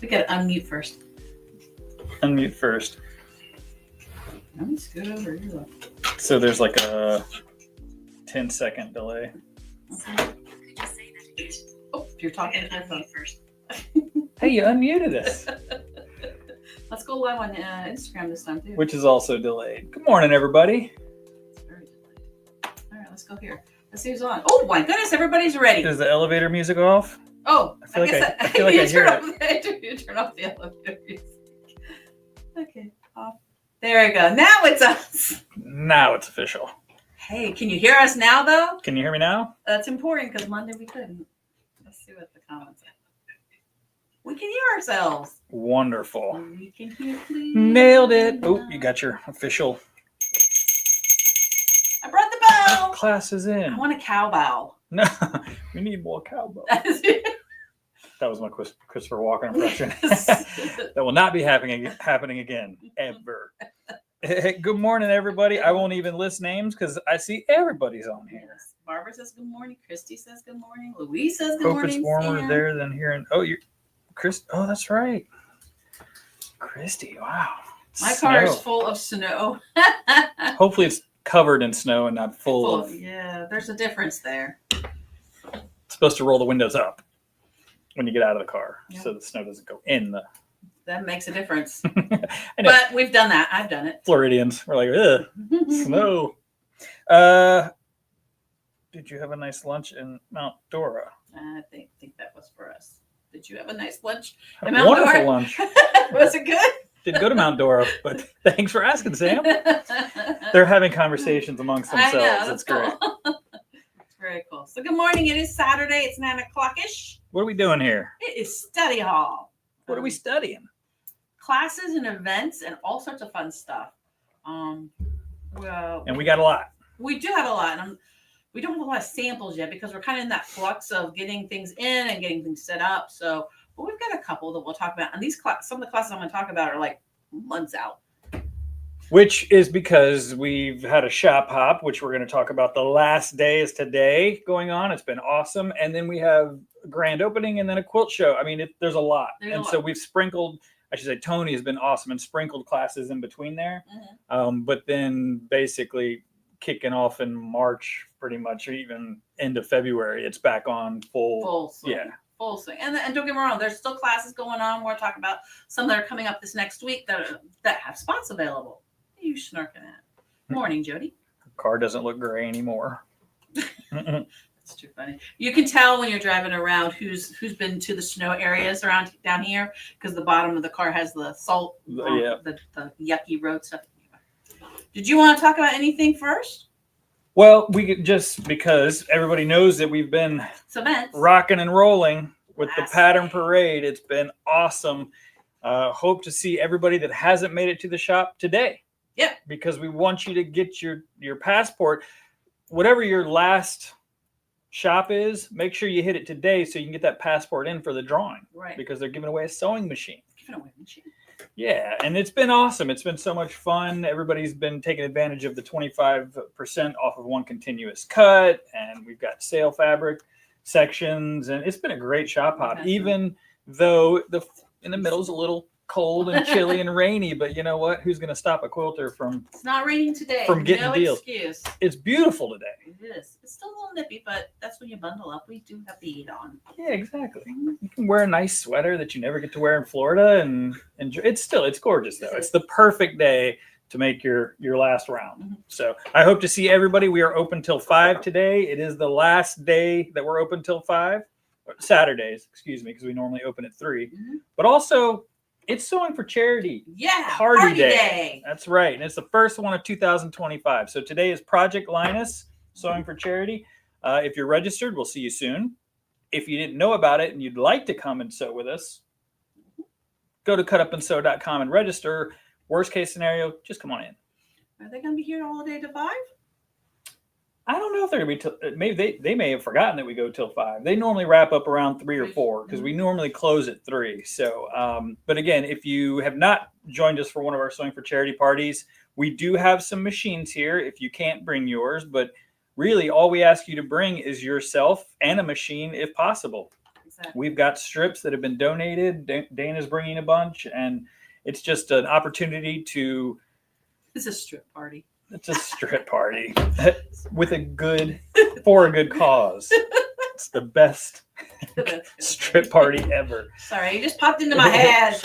We gotta unmute first. Unmute first. Let me scoot over here. So there's like a 10-second delay. Okay. Oh, you're talking to my phone first. Hey, you unmuted us. Let's go live on Instagram this time too. Which is also delayed. Good morning, everybody. It's very delayed. All right, let's go here. Let's see who's on. Oh my goodness, everybody's ready. Is the elevator music off? Oh, I feel like I hear it. You turn off the elevator music. Okay, off. There we go. Now it's us. Now it's official. Hey, can you hear us now though? Can you hear me now? That's important because Monday we couldn't. Let's see what the comments are. We can hear ourselves. Wonderful. We can hear, please. Nailed it. Oh, you got your official. I brought the bell. Class is in. I want a cowbell. No, we need more cowbell. That was my Christopher Walken impression. That will not be happening again, ever. Good morning, everybody. I won't even list names because I see everybody's on here. Yes. Barbara says good morning. Christy says good morning. Louise says good Hope morning. it's warmer Sam. there than here. And oh, you're Chris. Oh, that's right, Christy. Wow. My car is Snow. full of snow. Hopefully, it's covered in snow and not full of. Yeah, there's a difference there. It's supposed to roll the windows up when you get out of the car, Yep. so the snow doesn't go in the. That makes a difference. I know. But we've done that. I've done it. Floridians, we're like, ugh, snow. Did you have a nice lunch in Mount Dora? I think that was for us. Did you have a nice lunch? Had in a Mount wonderful Dora? lunch. Was it good? Didn't go to Mount Dora, but thanks for asking, Sam. They're having conversations amongst themselves. I know, It's great. cool. It's very cool. So good morning. It is Saturday. It's 9 o'clock-ish. What are we doing here? It is study hall. What are we studying? Classes and events and all sorts of fun stuff. Well, And we got a lot. we do have a lot. And we don't have a lot of samples yet because we're kind of in that flux of getting things in and getting things set up. So, but we've got a couple that we'll talk about. And these some of the classes I'm going to talk about are like months out. Which is because we've had a shop hop, which we're going to talk about. The last day is today going on. It's been awesome. And then we have a grand opening and then a quilt show. I mean, there's a lot. So we've sprinkled, I should say, Toni has been awesome and sprinkled classes in between there. Mm-hmm. But then basically kicking off in March, pretty much, or even end of February, it's back on full swing. Yeah. Full swing. And don't get me wrong, there's still classes going on. We're talking about some that are coming up this next week that have spots available. What are you snarking at? Morning, Jody. The car doesn't look gray anymore. That's too funny. You can tell when you're driving around who's been to the snow areas around down here because the bottom of the car has the salt, the yucky road stuff. Did you want to talk about anything first? Well, we could just because everybody knows that we've been rocking and rolling with the pattern parade. It's been awesome. Hope to see everybody that hasn't made it to the shop today. Yeah. Because we want you to get your passport. Whatever your last shop is, make sure you hit it today so you can get that passport in for the drawing. Right. Because they're giving away a sewing machine. Giving away a machine. Yeah, and it's been awesome. It's been so much fun. Everybody's been taking advantage of the 25% off of one continuous cut, and we've got sale fabric sections, and it's been a great shop hop, even though in the middle is a little cold and chilly and rainy, but you know what? Who's going to stop a quilter from It's not raining today. From getting no deals. Excuse. It's beautiful today. It is. It's still a little nippy, but that's when you bundle up. We do have the heat on. Yeah, exactly. You can wear a nice sweater that you never get to wear in Florida and enjoy. It's gorgeous though. It's the perfect day to make your last round. Mm-hmm. So I hope to see everybody. We are open till 5 today. It is the last day that we're open till 5. Saturdays, excuse me, because we normally open at 3. Mm-hmm. But also, it's Sewing for Charity. Yeah, Party day. That's right. And it's the first one of 2025. So today is Project Linus, Sewing for Charity. If you're registered, we'll see you soon. If you didn't know about it and you'd like to come and sew with us, go to cutupandsew.com and register. Worst case scenario, just come on in. Are they going to be here all day to 5? I don't know if they're going to be, maybe they may have forgotten that we go till 5. They normally wrap up around 3 or 4 because we normally close at 3. So, but again, if you have not joined us for one of our Sewing for Charity parties, we do have some machines here if you can't bring yours, but really all we ask you to bring is yourself and a machine if possible. Exactly. We've got strips that have been donated. Dana's bringing a bunch, and it's just an opportunity to. It's a strip party. It's a strip party with for a good cause. It's the best strip party ever. Sorry, you just popped into my head.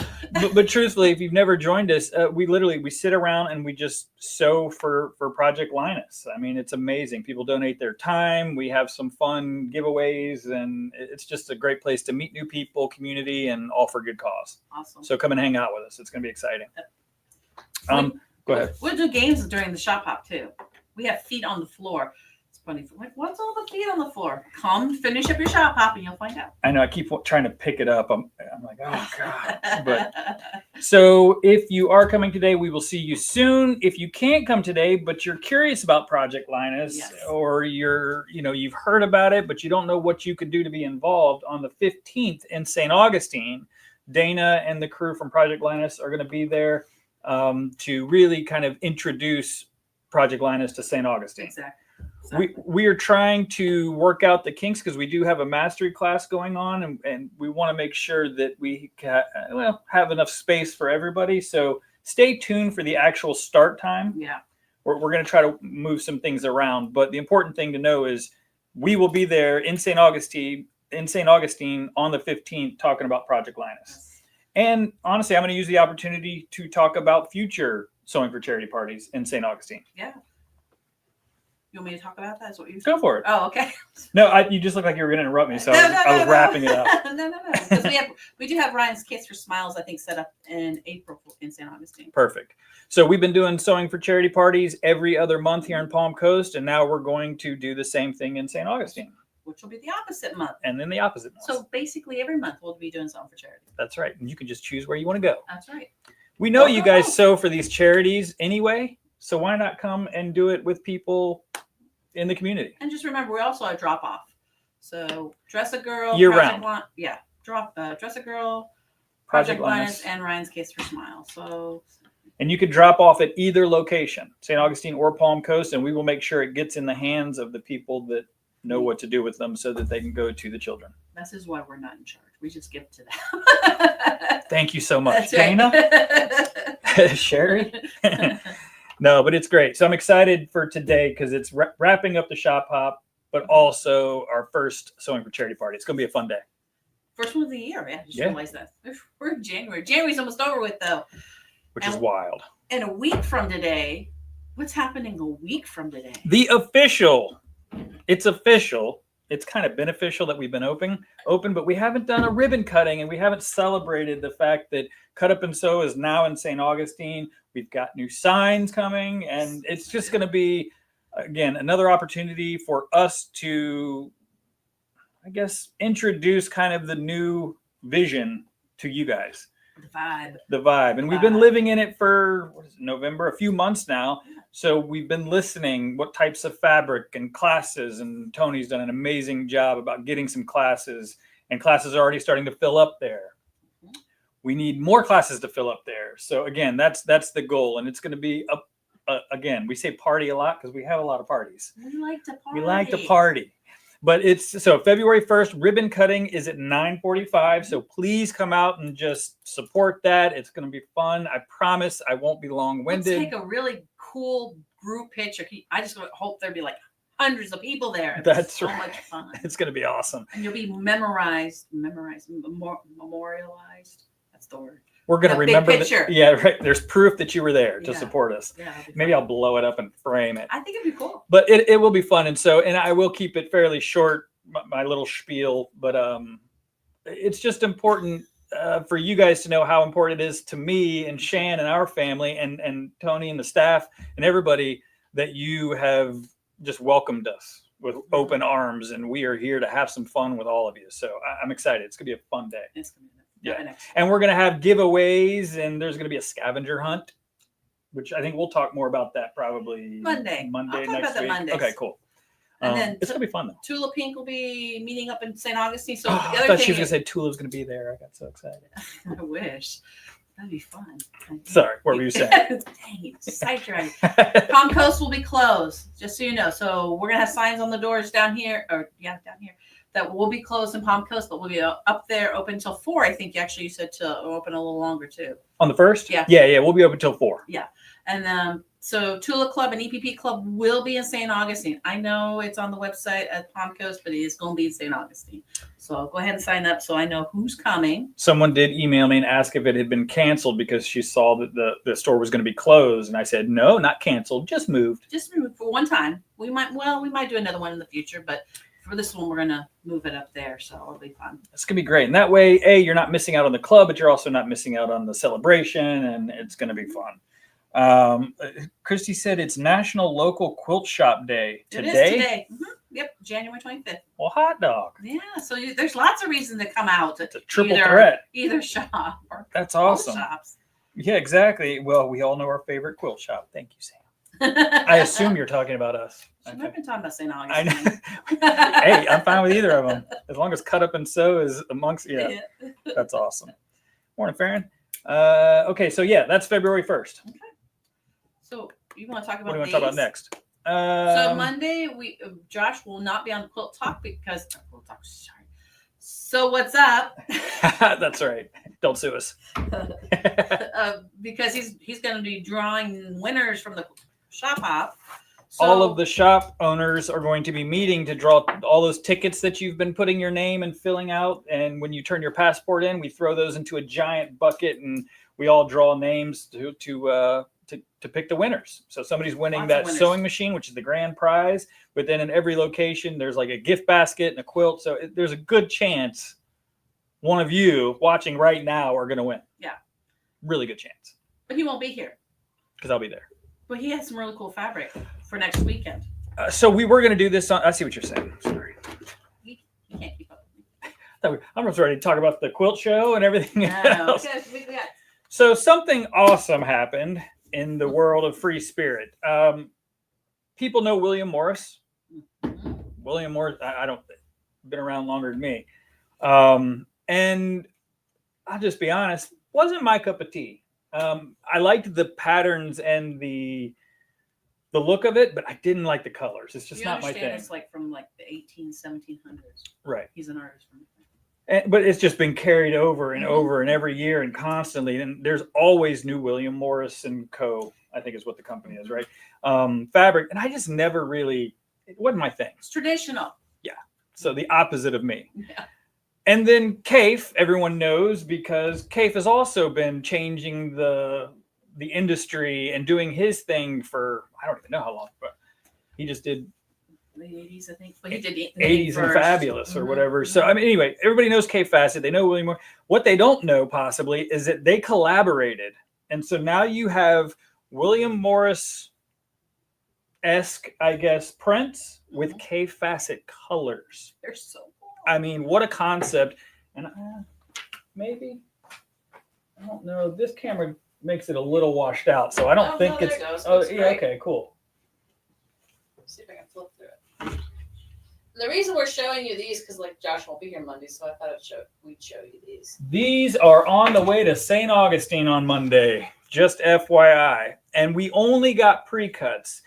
but truthfully, if you've never joined us, we sit around and we just sew for Project Linus. I mean, it's amazing. People donate their time. We have some fun giveaways, and it's just a great place to meet new people, community, and all for good cause. Awesome. So come and hang out with us. It's going to be exciting. Go ahead. We'll do games during the shop hop too. We have feet on the floor. It's funny. Like, what's all the feet on the floor? Come finish up your shop hop and you'll find out. I know. I keep trying to pick it up. I'm like, oh God. But so if you are coming today, we will see you soon. If you can't come today, but you're curious about Project Linus, yes, or you've heard about it, but you don't know what you could do to be involved, on the 15th in St. Augustine, Dana and the crew from Project Linus are going to be there. To really kind of introduce Project Linus to St. Augustine. Exactly. We are trying to work out the kinks because we do have a mastery class going on, and we want to make sure that we have enough space for everybody. So stay tuned for the actual start time. Yeah, we're going to try to move some things around, but the important thing to know is we will be there in St. Augustine on the 15th talking about Project Linus. Yes. And honestly, I'm going to use the opportunity to talk about future Sewing for Charity parties in St. Augustine. Yeah. You want me to talk about that? Is what you Go for it. Oh, okay. No, you just look like you were going to interrupt me, so I was wrapping it up. No. Because we do have Ryan's Kits for Smiles, I think, set up in April in St. Augustine. Perfect. So we've been doing Sewing for Charity parties every other month here in Palm Coast, and now we're going to do the same thing in St. Augustine. Which will be the opposite month. And then the opposite month. So basically every month we'll be doing something for charity. That's right. And you can just choose where you want to go. That's right. We know you guys sew for these charities anyway, so why not come and do it with people in the community? And just remember, we also have drop off. So Dress a Girl. Year round. Dress a Girl, Project Linus, and Ryan's Case for Smile. So. And you could drop off at either location, St. Augustine or Palm Coast, and we will make sure it gets in the hands of the people that know what to do with them so that they can go to the children. This is why we're not in charge. We just give it to them. Thank you so much. That's right. Dana? Sherry? No, but it's great. So I'm excited for today because it's wrapping up the shop hop, but also our first Sewing for Charity party. It's going to be a fun day. First one of the year. I just realized that. We're in January. January's almost over with, though. Which is wild. And a week from today, what's happening a week from today? It's official. It's kind of beneficial that we've been open, but we haven't done a ribbon cutting, and we haven't celebrated the fact that Cut Up and Sew is now in St. Augustine. We've got new signs coming, and it's just going to be, again, another opportunity for us to, I guess, introduce kind of the new vision to you guys. The vibe. And we've been living in it for November, a few months now. So we've been listening what types of fabric and classes, and Tony's done an amazing job about getting some classes, and classes are already starting to fill up there. We need more classes to fill up there. So again, that's the goal, and it's going to be again, we say party a lot because we have a lot of parties. We like to party. But it's so February 1st, ribbon cutting is at 9:45. So please come out and just support that. It's going to be fun. I promise I won't be long-winded. Let's take a really cool group picture. I just hope there'll be like hundreds of people there. That's so right. Much fun. It's going to be awesome. And you'll be memorialized, memorialized. That's the word. We're going to remember that. Yeah, right. There's proof that you were there to support us. Yeah, maybe I'll blow it up and frame it. I think it'd be cool. But it will be fun. And I will keep it fairly short, my little spiel. But it's just important for you guys to know how important it is to me and Shan and our family and Tony and the staff and everybody that you have just welcomed us with open arms. And we are here to have some fun with all of you. So I'm excited. It's going to be a fun day. It's going to be Yeah. And we're going to have giveaways, and there's going to be a scavenger hunt, which I think we'll talk more about that probably Monday next about week. Mondays. Okay, cool. And then it's going to be fun, though. Tula Pink will be meeting up in St. Augustine. So I thought she was going to say Tula's going to be there. I got so excited. I wish. That'd be fun. Sorry, what were you saying? Dang, sidetracked. Palm Coast will be closed, just so you know. So we're going to have signs on the doors down here. Down here. that will be closed in Palm Coast, but we'll be up there open till 4. I think actually you said to open a little longer too. On the 1st? Yeah. Yeah. We'll be open till 4. Yeah. And so Tula Club and EPP Club will be in St. Augustine. I know it's on the website at Palm Coast, but it is going to be in St. Augustine. So go ahead and sign up so I know who's coming. Someone did email me and ask if it had been canceled because she saw that the store was going to be closed. And I said, no, not canceled, just moved. Just moved for one time. We might do another one in the future, but for this one, we're going to move it up there. So it'll be fun. It's going to be great. And that way, you're not missing out on the club, but you're also not missing out on the celebration. And it's going to be fun. Christy said it's National Local Quilt Shop Day today. It is today. Mm-hmm. Yep, January 25th. Well, hot dog. Yeah, so there's lots of reason to come out. It's a triple threat. Either shop or that's awesome. Shops. Yeah, exactly. Well, we all know our favorite quilt shop. Thank you, Sam. I assume you're talking about us. She might have been talking about St. Augustine. I know. Hey, I'm fine with either of them as long as cut up and sew is amongst. Yeah. That's awesome. Morning, Farron. Okay, so yeah, that's February 1st. Okay. So you want to talk about what do you want to talk about next? So Monday, Josh will not be on Quilt Talk because sorry. So what's up? That's right. Don't sue us. Because he's going to be drawing winners from the shop hop. So, all of the shop owners are going to be meeting to draw all those tickets that you've been putting your name and filling out. And when you turn your passport in, we throw those into a giant bucket and we all draw names to pick the winners. So somebody's winning that sewing machine, which is the grand prize. But then in every location, there's like a gift basket and a quilt. So there's a good chance one of you watching right now are going to win. Yeah. Really good chance. But he won't be here. Because I'll be there. But he has some really cool fabric for next weekend. So we were going to do this on, I see what you're saying. Sorry. You can't keep up with me. I'm just ready to talk about the quilt show and everything else. Okay, so something awesome happened in the world of free spirit. People know William Morris. Mm-hmm. William Morris, I don't, been around longer than me. And I'll just be honest, wasn't my cup of tea. I liked the patterns and the look of it, but I didn't like the colors. It's just not my thing. It's like from like the 1700s. Right. He's an artist from but it's just been carried over and over and every year and constantly. And there's always new William Morris and Co. I think is what the company is, right? Fabric. And I just never really, it wasn't my thing. It's traditional. Yeah. So the opposite of me. Yeah. And then Kaif, everyone knows because Kaif has also been changing the industry and doing his thing for, I don't even know how long, but he just did the 80s, I think. But he did 80s and Fabulous or whatever. So, I mean, anyway, everybody knows Kaif Fassett. They know William Morris. What they don't know possibly is that they collaborated. And so now you have William Morris-esque, I guess, prints with Kaif Fassett colors. They're so cool. I mean, what a concept. And maybe, I don't know, this camera makes it a little washed out. So I don't think it's, yeah, okay, cool. Let's see if I can flip through it. The reason we're showing you these because like Josh won't be here Monday, so I thought we'd show you these. These are on the way to St. Augustine on Monday, just FYI. And we only got pre-cuts.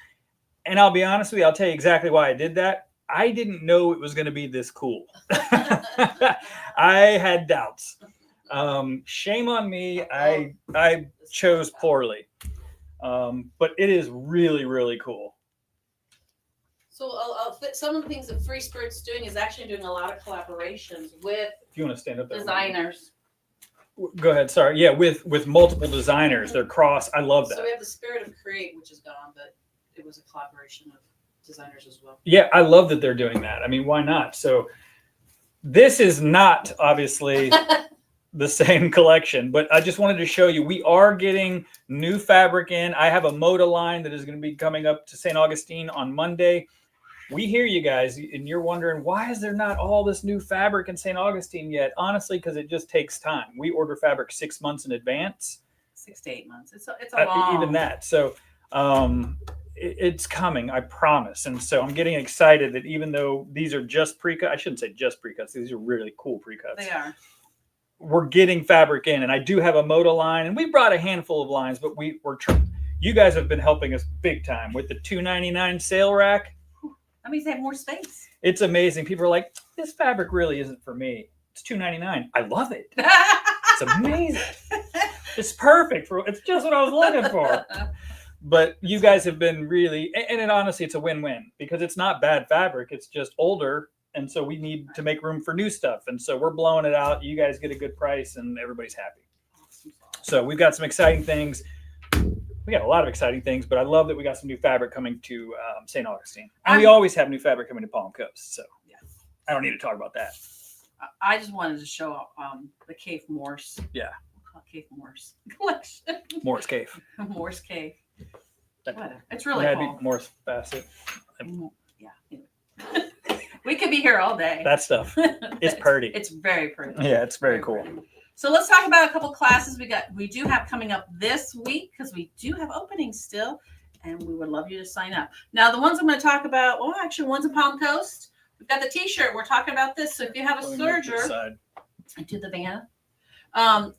And I'll be honest with you, I'll tell you exactly why I did that. I didn't know it was going to be this cool. I had doubts. Shame on me. I chose poorly. But it is really, really cool. So I'll fit some of the things that Free Spirit's doing is actually doing a lot of collaborations with if you want to stand up there, designers. Go ahead. Sorry. Yeah, with multiple designers. They're cross. I love that. So we have the Spirit of Create, which is gone, but it was a collaboration of designers as well. Yeah, I love that they're doing that. I mean, why not? So this is not obviously the same collection, but I just wanted to show you we are getting new fabric in. I have a Moda line that is going to be coming up to St. Augustine on Monday. We hear you guys, and you're wondering, why is there not all this new fabric in St. Augustine yet? Honestly, because it just takes time. We order fabric 6 months in advance. 6 to 8 months. It's a long. Even that. So it's coming, I promise. And so I'm getting excited that even though these are just pre-cut, I shouldn't say just pre-cuts. These are really cool pre-cuts. They are. We're getting fabric in, and I do have a Moda line, and we brought a handful of lines, but we're trying. You guys have been helping us big time with the $2.99 sale rack. That means they have more space. It's amazing. People are like, this fabric really isn't for me. It's $2.99. I love it. It's amazing. It's perfect it's just what I was looking for. But you guys have been really, and honestly, it's a win-win because it's not bad fabric. It's just older. And so we need to make room for new stuff. And so we're blowing it out. You guys get a good price and everybody's happy. So we've got some exciting things. We got a lot of exciting things, but I love that we got some new fabric coming to St. Augustine. And we always have new fabric coming to Palm Coast. So I don't need to talk about that. I just wanted to show up the Cave Morse. Yeah. We'll call it Cave Morse collection. Morse Cave. Morse Cave. Whatever. It's really cool. Morse Facet. Yeah. We could be here all day. That stuff. It's pretty. It's very pretty. Yeah, it's very cool. Pretty. So let's talk about a couple classes we do have coming up this week because we do have openings still, and we would love you to sign up. Now, the ones I'm going to talk about, well, actually, one's in Palm Coast. We've got the T-shirt. We're talking about this. So if you have a serger, to the van.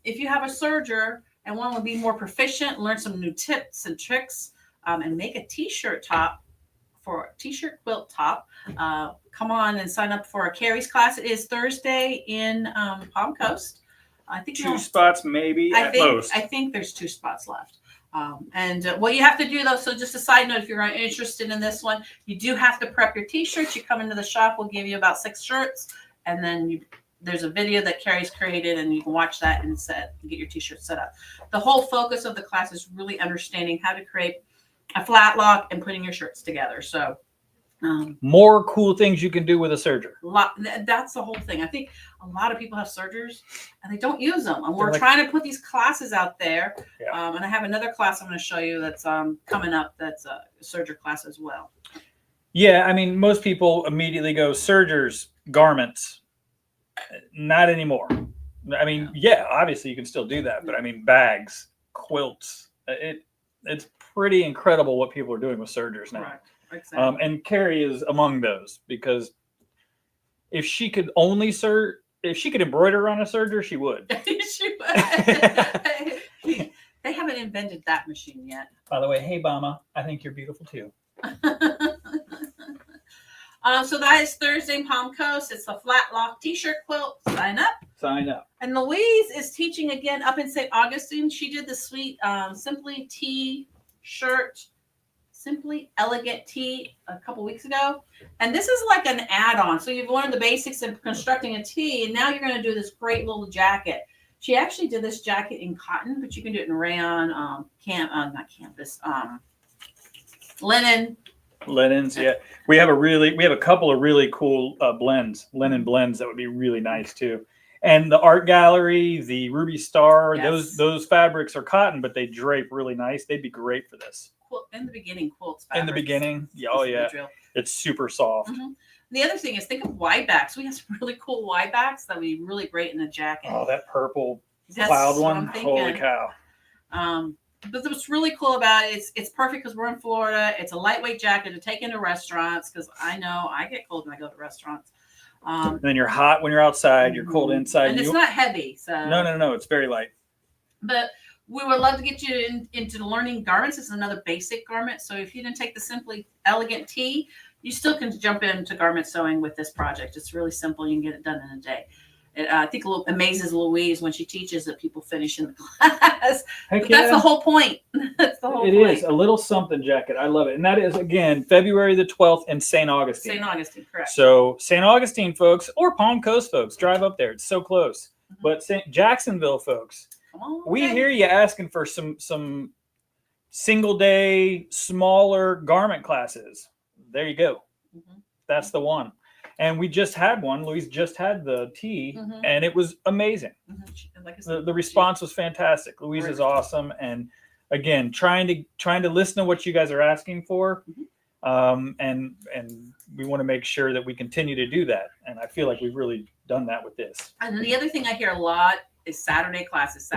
If you have a serger and want to be more proficient, learn some new tips and tricks, and make a T-shirt top for a T-shirt quilt top, come on and sign up for a Carrie's class. It is Thursday in Palm Coast. I think two spots maybe at most. I think there's 2 spots left. What you have to do though, so just a side note, if you're interested in this one, you do have to prep your T-shirts. You come into the shop, we'll give you about 6 shirts, and then there's a video that Carrie's created, and you can watch that and get your T-shirt set up. The whole focus of the class is really understanding how to create a flat lock and putting your shirts together. So more cool things you can do with a serger. That's the whole thing. I think a lot of people have sergers and they don't use them. And we're trying to put these classes out there. Yeah. And I have another class I'm going to show you that's coming up. That's a serger class as well. Yeah. I mean, most people immediately go sergers, garments. Not anymore. I mean, yeah, obviously you can still do that, but I mean, bags, quilts, it's pretty incredible what people are doing with sergers now. Right. Exactly. And Carrie is among those because if she could embroider on a serger, she would. She would. They haven't invented that machine yet. By the way, hey, Mama, I think you're beautiful too. So that is Thursday in Palm Coast. It's the flat lock T-shirt quilt. Sign up. Sign up. And Louise is teaching again up in St. Augustine. She did the sweet Simply T-shirt. Simply Elegant Tee a couple weeks ago. And this is like an add-on. So you've learned the basics of constructing a tee, and now you're going to do this great little jacket. She actually did this jacket in cotton, but you can do it in rayon, linen. Linens, yeah. We have a couple of really cool linen blends that would be really nice too. And the art gallery, the Ruby Star, yes. those fabrics are cotton, but they drape really nice. They'd be great for this. In the beginning, quilts. In the beginning, it's super soft. Mm-hmm. The other thing is, think of wide backs. We have some really cool wide backs that would be really great in a jacket. Oh, that purple cloud one! Holy cow! But what's really cool about it, it's perfect because we're in Florida. It's a lightweight jacket to take into restaurants because I know I get cold when I go to restaurants. And then you're hot when you're outside. You're cold inside. And it's not heavy. So no, it's very light. But we would love to get you into learning garments. It's another basic garment. So if you didn't take the Simply Elegant Tee, you still can jump into garment sewing with this project. It's really simple. You can get it done in a day. I think it amazes Louise when she teaches that people finish in the class. But that's the whole point. That's the whole point. It is a little something jacket. I love it. And that is, again, February the 12th in St. Augustine. St. Augustine, correct. So St. Augustine folks or Palm Coast folks, drive up there. It's so close. Mm-hmm. But Jacksonville folks, we hear you asking for some single day, smaller garment classes. There you go. Mm-hmm. That's the one. And we just had one. Louise just had the tea, mm-hmm. and it was amazing. Mm-hmm. Like I said, the response was fantastic. Louise is awesome. And again, trying to listen to what you guys are asking for. Mm-hmm. And we want to make sure that we continue to do that. And I feel like we've really done that with this. And the other thing I hear a lot is Saturday classes.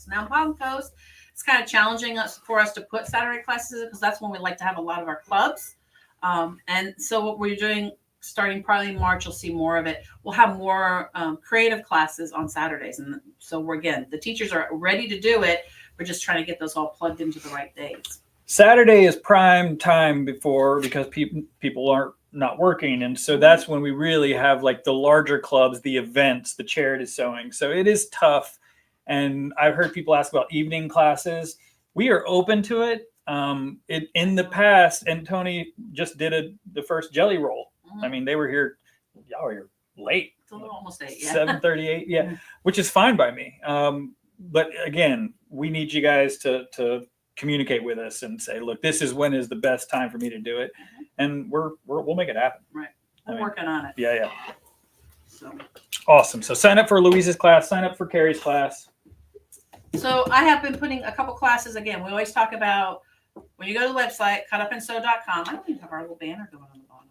Now in Palm Coast, it's kind of challenging for us to put Saturday classes in because that's when we like to have a lot of our clubs. And so what we're doing, starting probably in March, you'll see more of it. We'll have more creative classes on Saturdays. And so the teachers are ready to do it. We're just trying to get those all plugged into the right days. Saturday is prime time because people aren't not working. And so that's when we really have like the larger clubs, the events, the charity sewing. So it is tough. And I've heard people ask about evening classes. We are open to it. In the past, and Toni just did the first jelly roll. I mean, they were here, y'all were here late. It's a little almost 8, yeah. 7:38, yeah, which is fine by me. But again, we need you guys to communicate with us and say, look, this is when is the best time for me to do it, and we'll make it happen. Right, we're working on it. Yeah. So awesome. So sign up for Louise's class. Sign up for Carrie's class. So I have been putting a couple classes. Again, we always talk about when you go to the website, cutupandsew.com. I don't even have our little banner going on the bottom.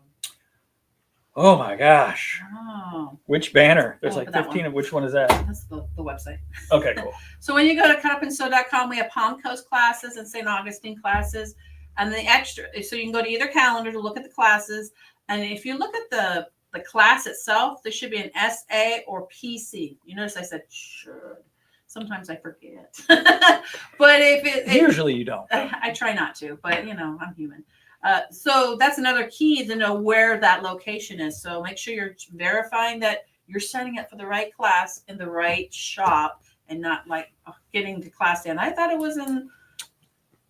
Oh my gosh. Oh. Which banner? There's like Look at 15 of which one is that? That's the website. Okay, cool. So when you go to cutupandsew.com, we have Palm Coast classes and St. Augustine classes. And the extra, so you can go to either calendar to look at the classes. And if you look at the class itself, there should be an SA or PC. You notice I said should. Sometimes I forget. But usually you don't. I try not to, but you know, I'm human. So that's another key to know where that location is. So make sure you're verifying that you're signing up for the right class in the right shop and not like getting to class in. I thought it was in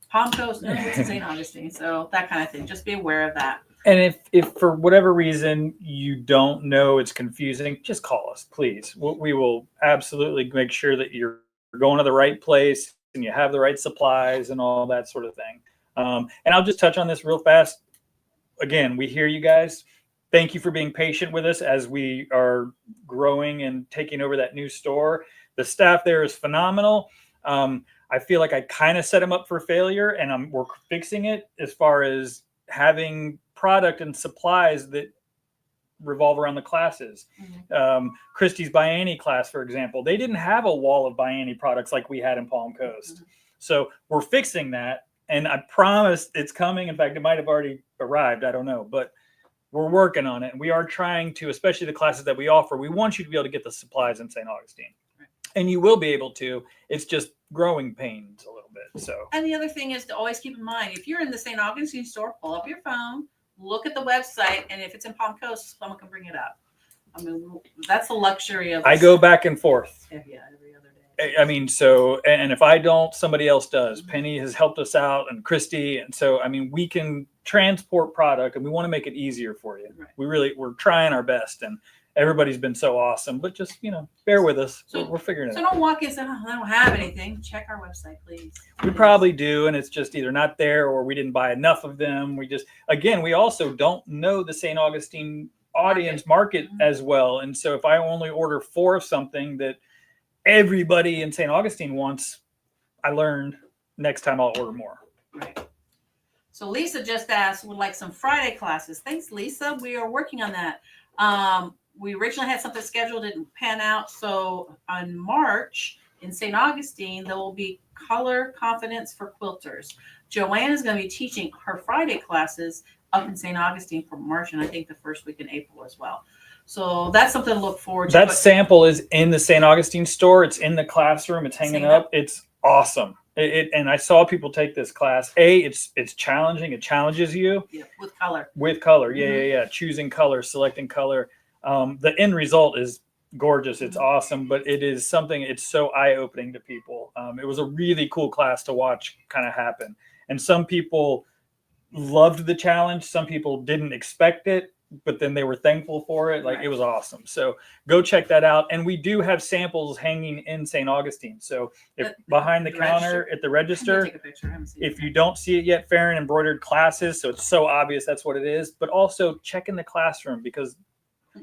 Palm Coast. No, it's in St. Augustine. So that kind of thing. Just be aware of that. And if for whatever reason you don't know, it's confusing, just call us, please. We will absolutely make sure that you're going to the right place and you have the right supplies and all that sort of thing. And I'll just touch on this real fast. Again, we hear you guys. Thank you for being patient with us as we are growing and taking over that new store. The staff there is phenomenal. I feel like I kind of set them up for failure, and we're fixing it as far as having product and supplies that revolve around the classes. Christy's Bianni class, for example, they didn't have a wall of Bianni products like we had in Palm Coast. So we're fixing that, and I promise it's coming. In fact, it might have already arrived. I don't know, but we're working on it. And we are trying to, especially the classes that we offer, we want you to be able to get the supplies in St. Augustine. And you will be able to. It's just growing pains a little bit. So. And the other thing is to always keep in mind, if you're in the St. Augustine store, pull up your phone, look at the website, and if it's in Palm Coast, someone can bring it up. I mean, that's the luxury of. I go back and forth. Yeah, every other day. I mean, so, and if I don't, somebody else does. Penny has helped us out, and Christy, and so I mean, we can transport product, and we want to make it easier for you. Right. We're trying our best, and everybody's been so awesome. But just bear with us. So, we're figuring it out. So don't walk in and say, "Oh, I don't have anything." Check our website, please. We probably do, and it's just either not there or we didn't buy enough of them. We also don't know the St. Augustine audience market as well. And so if I only order 4 of something that everybody in St. Augustine wants, I learned next time I'll order more. Right. So Lisa just asked, would like some Friday classes. Thanks, Lisa. We are working on that. We originally had something scheduled, didn't pan out. So on March in St. Augustine, there will be color confidence for quilters. Joanne is going to be teaching her Friday classes up in St. Augustine for March, and I think the first week in April as well. So that's something to look forward to. That sample is in the St. Augustine store. It's in the classroom. It's hanging up. It's awesome. And I saw people take this class. It's challenging. It challenges you. Yeah, with color. With color. Yeah. Choosing color, selecting color. The end result is gorgeous. It's awesome, but it is something, it's so eye-opening to people. It was a really cool class to watch kind of happen. And some people loved the challenge. Some people didn't expect it, but then they were thankful for it. Like, It was awesome. So go check that out. And we do have samples hanging in St. Augustine. So if behind the counter at the register, take a picture. if you don't see it yet, Farron Embroidered Classes. So it's so obvious that's what it is, but also check in the classroom because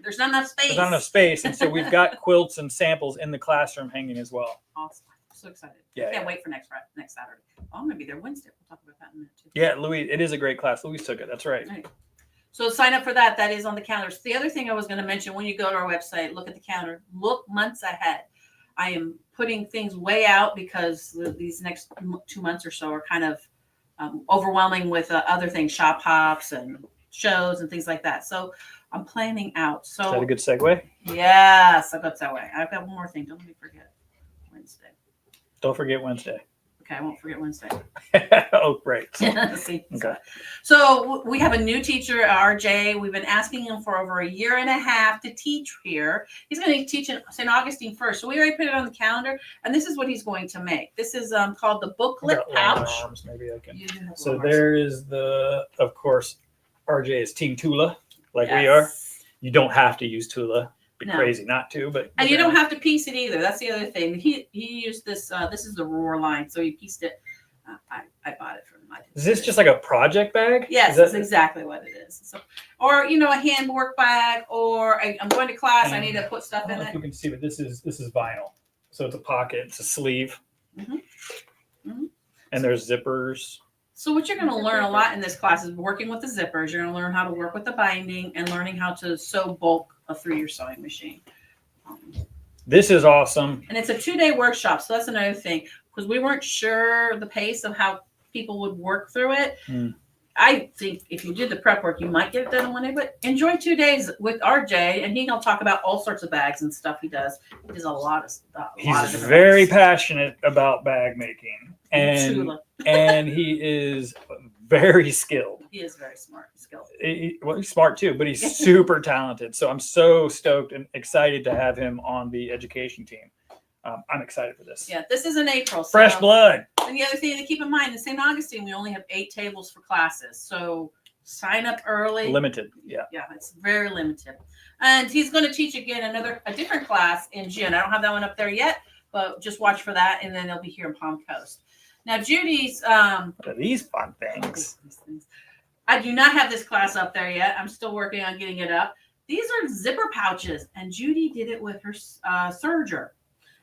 there's not enough space. There's not enough space. And so we've got quilts and samples in the classroom hanging as well. Awesome. I'm so excited. Yeah. Can't wait for next Saturday. I'm going to be there Wednesday. We'll talk about that in a minute too. Yeah, Louise, it is a great class. Louise took it. That's right. So sign up for that. That is on the calendar. So the other thing I was going to mention, when you go to our website, look at the calendar, look months ahead. I am putting things way out because these next 2 months or so are kind of overwhelming with other things, shop hops and shows and things like that. So I'm planning out. So is that a good segue? Yes, a good segue. I've got one more thing. Don't let me forget. Wednesday. Don't forget Wednesday. Okay, I won't forget Wednesday. Oh, right. See, Okay. so we have a new teacher, RJ. We've been asking him for over a year and a half to teach here. He's going to teach in St. Augustine first. So we already put it on the calendar, and this is what he's going to make. This is called the booklet pouch. Arms, maybe I can. So there is of course, RJ is Team Tula, like we are. You don't have to use Tula. Be crazy not to, but and you don't have to piece it either. That's the other thing. He used this. This is the Roar line, so he pieced it. I bought it from him. Is this just like a project bag? Yes, that's exactly what it is. So, or a hand work bag, or I'm going to class. I need to put stuff in it. You can see, but this is vinyl, so it's a pocket, it's a sleeve, and there's zippers. So what you're going to learn a lot in this class is working with the zippers. You're going to learn how to work with the binding and learning how to sew bulk through your sewing machine. This is awesome. And it's a 2-day workshop. So that's another thing, because we weren't sure the pace of how people would work through it. I think if you did the prep work, you might get it done in 1 day, but enjoy 2 days with RJ, and he'll talk about all sorts of bags and stuff he does. He does a lot of stuff. He's very passionate about bag making, and he is very skilled. He is very smart and skilled. He's smart too, but he's super talented. So I'm so stoked and excited to have him on the education team. I'm excited for this. Yeah, this is in April. So. Fresh blood. And the other thing to keep in mind, in St. Augustine, we only have 8 tables for classes. So sign up early. Limited, yeah. Yeah, it's very limited. And he's going to teach again a different class in June. I don't have that one up there yet, but just watch for that, and then they'll be here in Palm Coast. Now, Judy's... what are these fun things? I do not have this class up there yet. I'm still working on getting it up. These are zipper pouches, and Judy did it with her serger.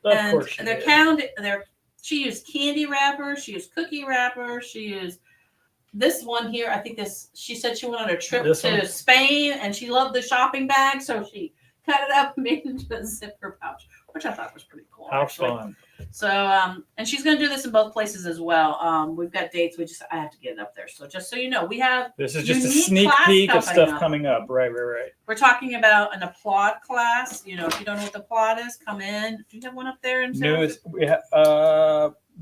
Of course she did. She used candy wrappers. She used cookie wrappers. She used this one here. I think she said she went on a trip to Spain, and she loved the shopping bag, so she cut it up and made it into a zipper pouch, which I thought was pretty cool. How fun. So, and she's going to do this in both places as well. We've got dates. I have to get it up there. So just so you know, we have this is just a sneak peek of stuff coming up. Right. We're talking about an applaud class. If you don't know what the applaud is, come in. Do you have one up there?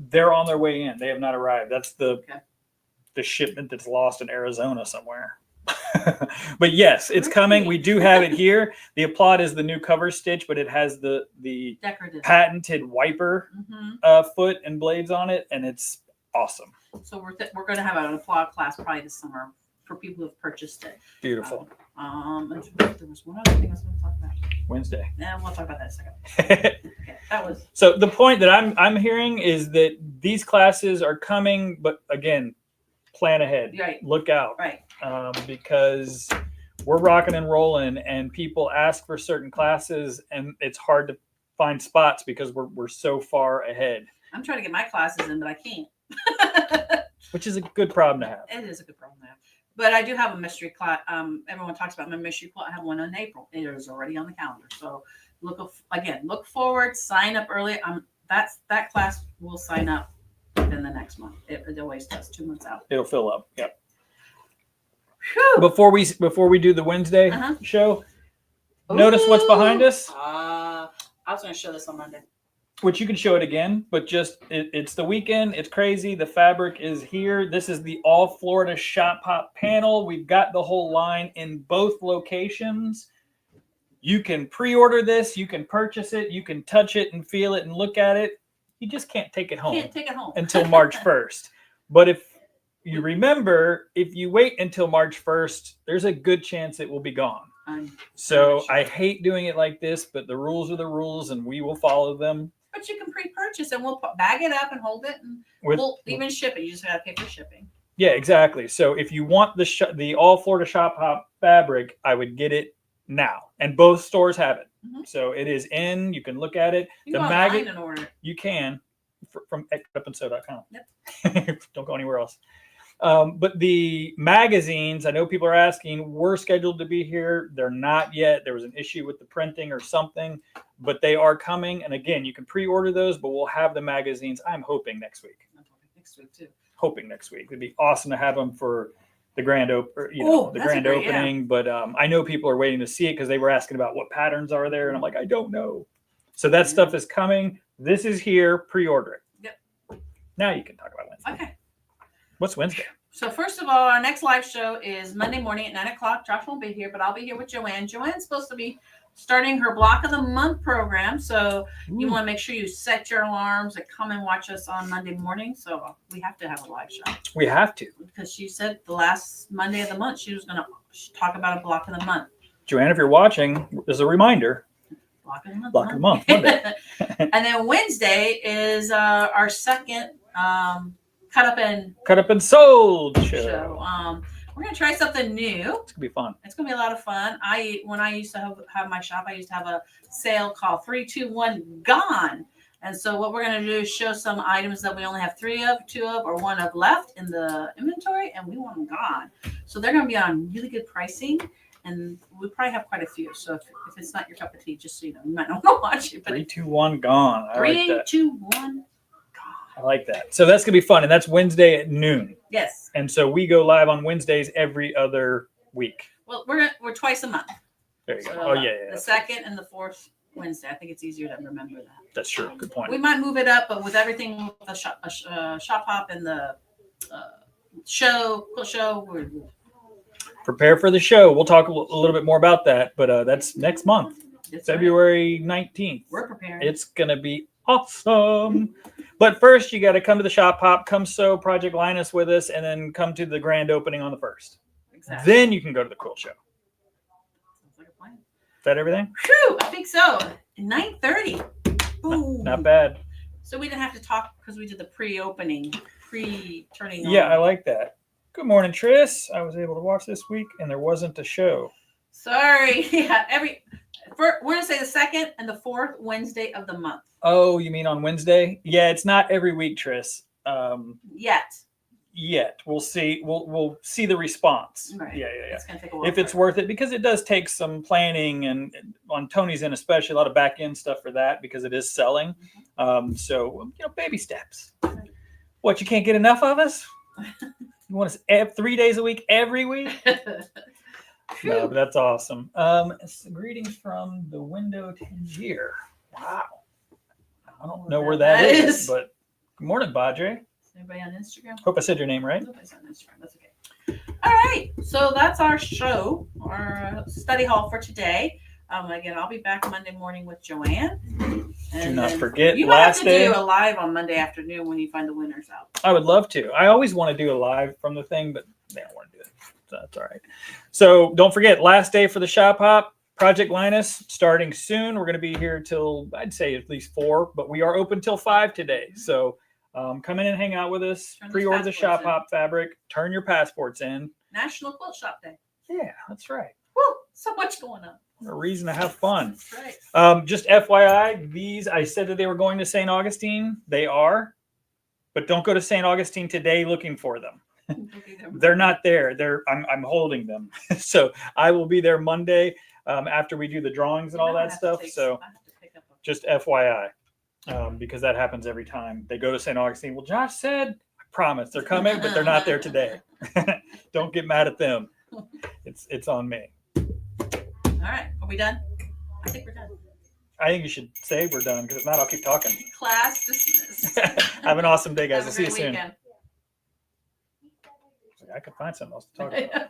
They're on their way in. They have not arrived. That's the shipment that's lost in Arizona somewhere. But yes, it's coming. We do have it here. The applaud is the new cover stitch, but it has the decorative patented wiper foot and blades on it, and it's awesome. So we're going to have an applaud class probably this summer for people who have purchased it. Beautiful. There was one other thing I was going to talk about. Wednesday. Yeah, we'll talk about that in a second. Okay, that was. So the point that I'm hearing is that these classes are coming, but again, plan ahead. Right. Look out. Right. Because we're rocking and rolling, and people ask for certain classes, and it's hard to find spots because we're so far ahead. I'm trying to get my classes in, but I can't. Which is a good problem to have. It is a good problem to have. But I do have a mystery class. Everyone talks about my mystery class. I have one in April. It is already on the calendar. So look forward, sign up early. That class will sign up within the next month. It always does 2 months out. It'll fill up. Yep. Whew. Before we do the Wednesday show, notice what's behind us. I was going to show this on Monday. Which you can show it again, but just it's the weekend. It's crazy. The fabric is here. This is the All Florida Shop Hop panel. We've got the whole line in both locations. You can pre-order this. You can purchase it. You can touch it and feel it and look at it. You just can't take it home. Can't take it home until March 1st. But if you remember, if you wait until March 1st, there's a good chance it will be gone. So I hate doing it like this, but the rules are the rules, and we will follow them. But you can pre-purchase, and we'll bag it up and hold it, and we'll even ship it. You just got to pay for shipping. Yeah, exactly. So if you want the All Florida Shop Hop fabric, I would get it now, and both stores have it. So it is in. You can look at it. You can go online and order it. You can from cutupandsew.com. Yep. Don't go anywhere else. But the magazines, I know people are asking, were scheduled to be here. They're not yet. There was an issue with the printing or something, but they are coming. And again, you can pre-order those, but we'll have the magazines. I'm hoping next week. I'm hoping next week too. Hoping next week. It'd be awesome to have them for the grand opening. Yeah. But I know people are waiting to see it because they were asking about what patterns are there, and I'm like, I don't know. So that stuff is coming. This is here. Pre-order it. Yep. Now you can talk about Wednesday. Okay. What's Wednesday? So first of all, our next live show is Monday morning at 9 o'clock. Josh won't be here, but I'll be here with Joanne. Joanne's supposed to be starting her block of the month program. So you want to make sure you set your alarms and come and watch us on Monday morning. So we have to have a live show. We have to. Because she said the last Monday of the month, she was going to talk about a block of the month. Joanne, if you're watching, as a reminder, block of the month. Block of the month, Monday. And then Wednesday is our second cut up and sold show. We're gonna try something new. It's gonna be fun. It's gonna be a lot of fun. When I used to have my shop, I used to have a sale called 3, 2, 1 Gone. And so what we're gonna do is show some items that we only have 3 of, 2 of, or 1 of left in the inventory, and we want them gone. So they're gonna be on really good pricing, and we probably have quite a few. So if it's not your cup of tea, just so you know, you might not want to watch it. But 3, 2, 1 Gone. I 3, like that. 2, 1. I like that. So that's going to be fun. And that's Wednesday at noon. Yes. And so we go live on Wednesdays every other week. Well, we're twice a month. There you go. So, Oh, yeah. The second and the fourth Wednesday. I think it's easier to remember that. That's true. Good point. We might move it up, but with everything, with the shop hop and the quilt show, we're prepare for the show. We'll talk a little bit more about that, but that's next month, February 19th. We're preparing. It's going to be awesome. But first, you got to come to the shop hop, come sew Project Linus with us, and then come to the grand opening on the 1st. Exactly. Then you can go to the quilt show. Sounds like a plan. Is that everything? Whew, I think so. 9:30. Not bad. So we didn't have to talk because we did the pre-opening, pre-turning on. Yeah, I like that. Good morning, Tris. I was able to watch this week, and there wasn't a show. Sorry. Yeah, we're going to say the 2nd and the 4th Wednesday of the month. Oh, you mean on Wednesday? Yeah, it's not every week, Tris. Yet. We'll see. We'll see the response. Right. Yeah. It's gonna take a while if it's worth it, because it does take some planning, and on Tony's end especially, a lot of back end stuff for that because it is selling. So baby steps. What, you can't get enough of us? You want us 3 days a week, every week? No, but that's awesome. Greetings from the Window Tangier. Wow. I don't know where that is, but good morning, Badre. Anybody on Instagram? Hope I said your name right. Nobody's on Instagram. That's okay. All right. So that's our show, our study hall for today. Again, I'll be back Monday morning with Joanne. Do not forget, you last have to day. do a live on Monday afternoon when you find the winners out. I would love to. I always want to do a live from the thing, but they don't want to do it. So that's all right. So don't forget, last day for the shop hop. Project Linus starting soon. We're going to be here till, I'd say, at least 4, but we are open till 5 today. So come in and hang out with us. Pre-order the shop hop fabric. Turn your passports in. National Quilt Shop Day. Yeah, that's right. Woo! So much going on. A reason to have fun. That's right. Just FYI, these, I said that they were going to St. Augustine. They are. But don't go to St. Augustine today looking for them. They're not there. I'm holding them. So I will be there Monday after we do the drawings and all that stuff. So just FYI, because that happens every time. They go to St. Augustine. Well, Josh said, I promise they're coming, but they're not there today. Don't get mad at them. It's on me. All right. Are we done? I think we're done. I think you should say we're done, because if not, I'll keep talking. Class dismissed. Have an awesome day, guys. Have I'll see you soon. weekend. I could find something else to talk about.